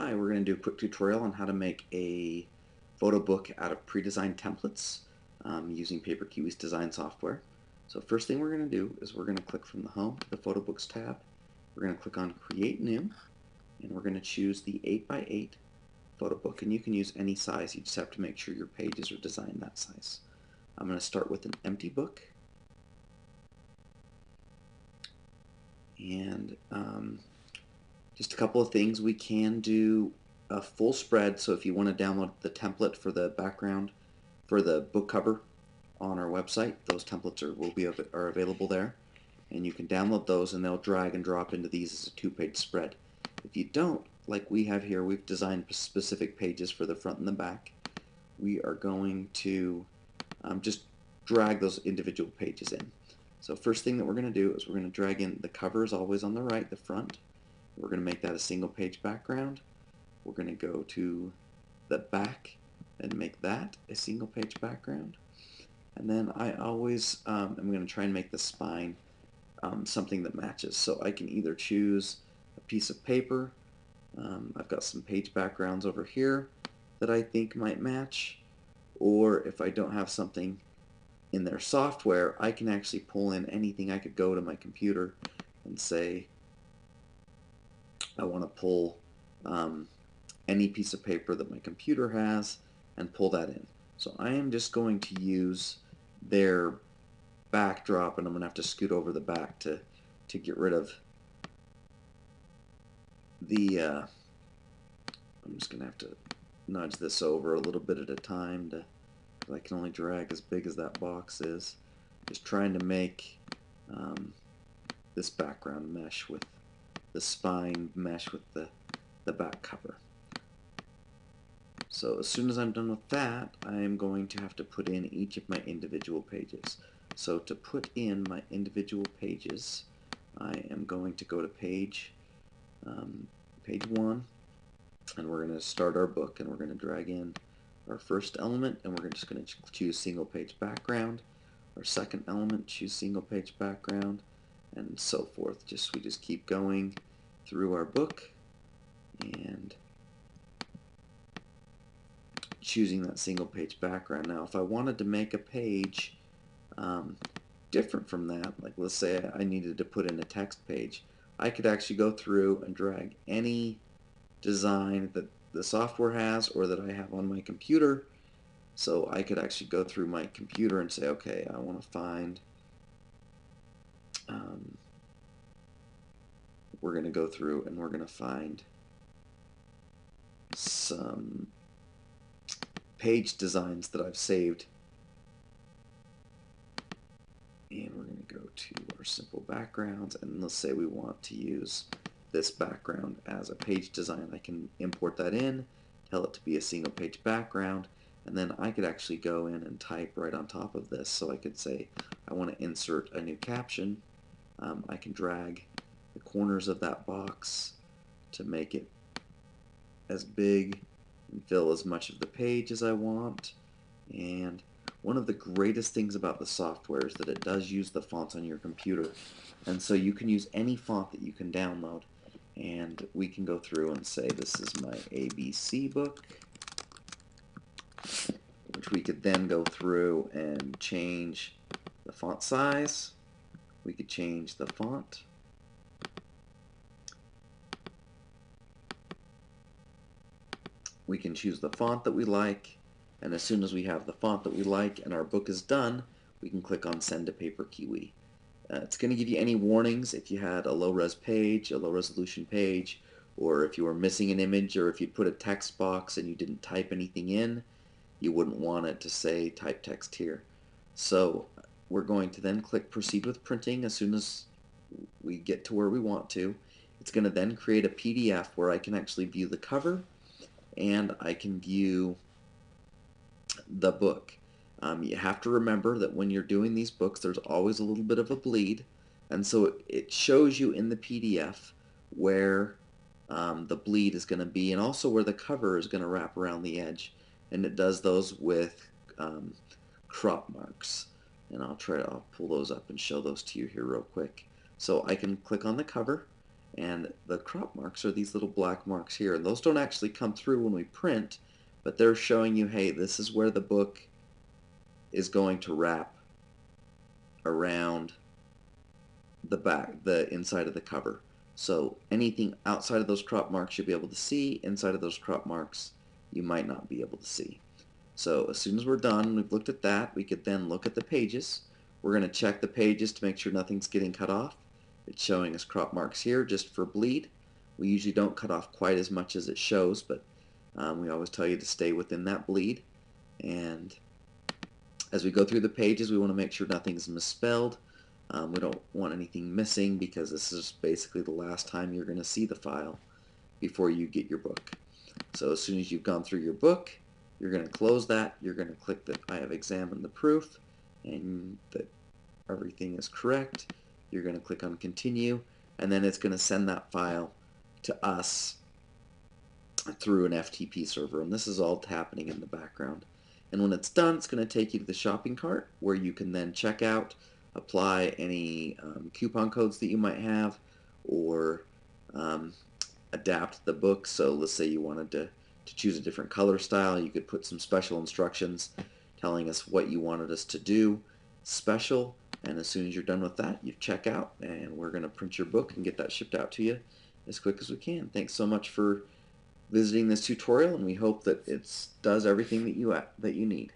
Hi, we're going to do a quick tutorial on how to make a photo book out of pre-designed templates using Paper Kiwi's design software. So first thing we're going to do is we're going to click from the Home to the Photo Books tab. We're going to click on Create New, and we're going to choose the 8x8 photo book. And you can use any size. You just have to make sure your pages are designed that size. I'm going to start with an empty book. And just a couple of things. We can do a full spread, so if you want to download the template for the background for the book cover on our website, those templates are available there, and you can download those and they'll drag and drop into these as a two-page spread. If you don't, like we have here, we've designed specific pages for the front and the back. We are going to just drag those individual pages in. So first thing that we're going to do is we're going to drag in the cover is always on the right, the front. We're going to make that a single page background. We're going to go to the back and make that a single page background. And then I always am going to try and make the spine something that matches. So I can either choose a piece of paper. I've got some page backgrounds over here that I think might match. Or if I don't have something in their software, I can actually pull in anything. I could go to my computer and say, I want to pull any piece of paper that my computer has and pull that in. So I am just going to use their backdrop, and I'm going to have to scoot over the back to get rid of the, I'm just going to have to nudge this over a little bit at a time I can only drag as big as that box is. Just trying to make this background mesh with the spine, mesh with the back cover. So as soon as I'm done with that, I am going to have to put in each of my individual pages. So to put in my individual pages, I am going to go to page 1, and we're going to start our book, and we're going to drag in our first element, and we're just going to choose single page background. Our second element, choose single page background, and so forth. We just keep going through our book and choosing that single page background. Now if I wanted to make a page different from that, like let's say I needed to put in a text page, I could actually go through and drag any design that the software has or that I have on my computer. So I could actually go through my computer and say, okay, I want to find, we're going to go through and we're going to find some page designs that I've saved. And we're going to go to our simple backgrounds, and let's say we want to use this background as a page design. I can import that in, tell it to be a single page background, and then I could actually go in and type right on top of this. So I could say I want to insert a new caption. I can drag the corners of that box to make it as big and fill as much of the page as I want. And one of the greatest things about the software is that it does use the fonts on your computer, and so you can use any font that you can download. And we can go through and say this is my ABC book, which we could then go through and change the font size. We could change the font. We can choose the font that we like, and as soon as we have the font that we like and our book is done, we can click on Send to Paper Kiwi. It's going to give you any warnings if you had a low-res page, a low-resolution page, or if you were missing an image, or if you put a text box and you didn't type anything in, you wouldn't want it to say type text here. So we're going to then click Proceed with Printing as soon as we get to where we want to. It's going to then create a PDF where I can actually view the cover and I can view the book. You have to remember that when you're doing these books, there's always a little bit of a bleed, and so it shows you in the PDF where the bleed is going to be, and also where the cover is going to wrap around the edge, and it does those with crop marks. And I'll pull those up and show those to you here real quick. So I can click on the cover, And the crop marks are these little black marks here. And those don't actually come through when we print, but they're showing you, hey, this is where the book is going to wrap around the inside of the cover. So anything outside of those crop marks you'll be able to see. Inside of those crop marks you might not be able to see. So as soon as we're done, we've looked at that, we could then look at the pages. We're going to check the pages to make sure nothing's getting cut off. It's showing us crop marks here just for bleed. We usually don't cut off quite as much as it shows, but we always tell you to stay within that bleed. And as we go through the pages, we want to make sure nothing's misspelled. We don't want anything missing because this is basically the last time you're going to see the file before you get your book. So as soon as you've gone through your book, you're going to close that. You're going to click that I have examined the proof and that everything is correct. You're going to click on continue, and then it's going to send that file to us through an FTP server, and this is all happening in the background. And when it's done, it's going to take you to the shopping cart where you can then check out, apply any coupon codes that you might have, or adapt the book. So let's say you wanted to choose a different color style, you could put some special instructions telling us what you wanted us to do special, and as soon as you're done with that, you check out, and we're going to print your book and get that shipped out to you as quick as we can. Thanks so much for visiting this tutorial, and we hope that it does everything that you need.